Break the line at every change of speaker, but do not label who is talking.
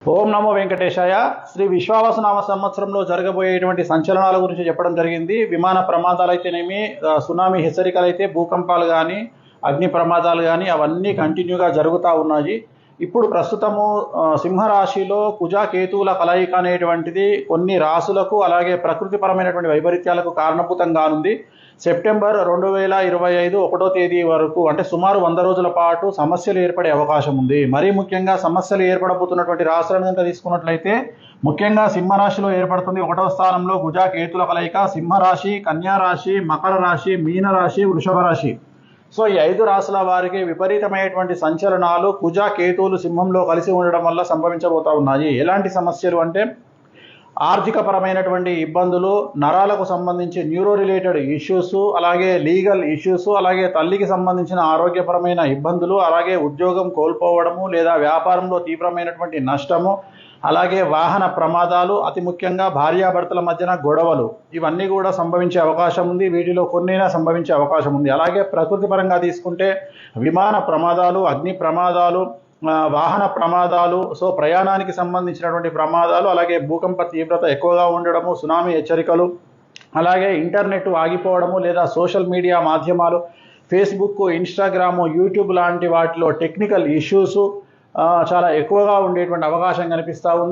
ఓం నమో వెంకటేశాయ. శ్రీ విశ్వావసునామ సంవత్సరంలో జరగబోయేటువంటి సంచలనాల గురించి చెప్పడం జరిగింది. విమాన ప్రమాదాలు అయితేనేమి, సునామీ హెచ్చరికలు అయితే, భూకంపాలు కానీ, అగ్ని ప్రమాదాలు కానీ అవన్నీ కంటిన్యూగా జరుగుతూ ఉన్నాయి. ఇప్పుడు ప్రస్తుతము సింహరాశిలో కుజ కేతువుల కలయిక అనేటువంటిది కొన్ని రాశులకు అలాగే ప్రకృతిపరమైనటువంటి వైపరీత్యాలకు కారణభూతంగానుంది. సెప్టెంబర్ 2025 1వ తేదీ వరకు, అంటే సుమారు 100 రోజుల పాటు సమస్యలు ఏర్పడే అవకాశం ఉంది. మరీ ముఖ్యంగా సమస్యలు ఏర్పడబోతున్నటువంటి రాశులను కనుక తీసుకున్నట్లయితే ముఖ్యంగా సింహరాశిలో ఏర్పడుతుంది. 1వ స్థానంలో కుజ కేతుల కలయిక. సింహరాశి, కన్యారాశి, మకర రాశి, మీనరాశి, వృషభ రాశి. సో ఈ 5 రాశుల వారికి విపరీతమైనటువంటి సంచలనాలు కుజ కేతువులు సింహంలో కలిసి ఉండడం వల్ల సంభవించబోతా ఉన్నాయి. ఎలాంటి సమస్యలు అంటే ఆర్థిక పరమైనటువంటి ఇబ్బందులు, నరాలకు సంబంధించి న్యూరో రిలేటెడ్ ఇష్యూస్, అలాగే లీగల్ ఇష్యూస్, అలాగే తల్లికి సంబంధించిన ఆరోగ్యపరమైన ఇబ్బందులు, అలాగే ఉద్యోగం కోల్పోవడము లేదా వ్యాపారంలో తీవ్రమైనటువంటి నష్టము, అలాగే వాహన ప్రమాదాలు, అతి ముఖ్యంగా భార్యాభర్తల మధ్యన గొడవలు, ఇవన్నీ కూడా సంభవించే అవకాశం ఉంది. వీటిలో కొన్నైనా సంభవించే అవకాశం ఉంది. అలాగే ప్రకృతి పరంగా తీసుకుంటే విమాన ప్రమాదాలు, అగ్ని ప్రమాదాలు, వాహన ప్రమాదాలు, సో ప్రయాణానికి సంబంధించినటువంటి ప్రమాదాలు, అలాగే భూకంప తీవ్రత ఎక్కువగా ఉండడము, సునామీ హెచ్చరికలు, అలాగే ఇంటర్నెట్ ఆగిపోవడము లేదా సోషల్ మీడియా మాధ్యమాలు, ఫేస్బుక్, ఇన్స్టాగ్రాము, యూట్యూబ్ లాంటి వాటిలో టెక్నికల్ ఇష్యూస్ చాలా ఎక్కువగా ఉండేటువంటి అవకాశం కనిపిస్తూ ఉంది.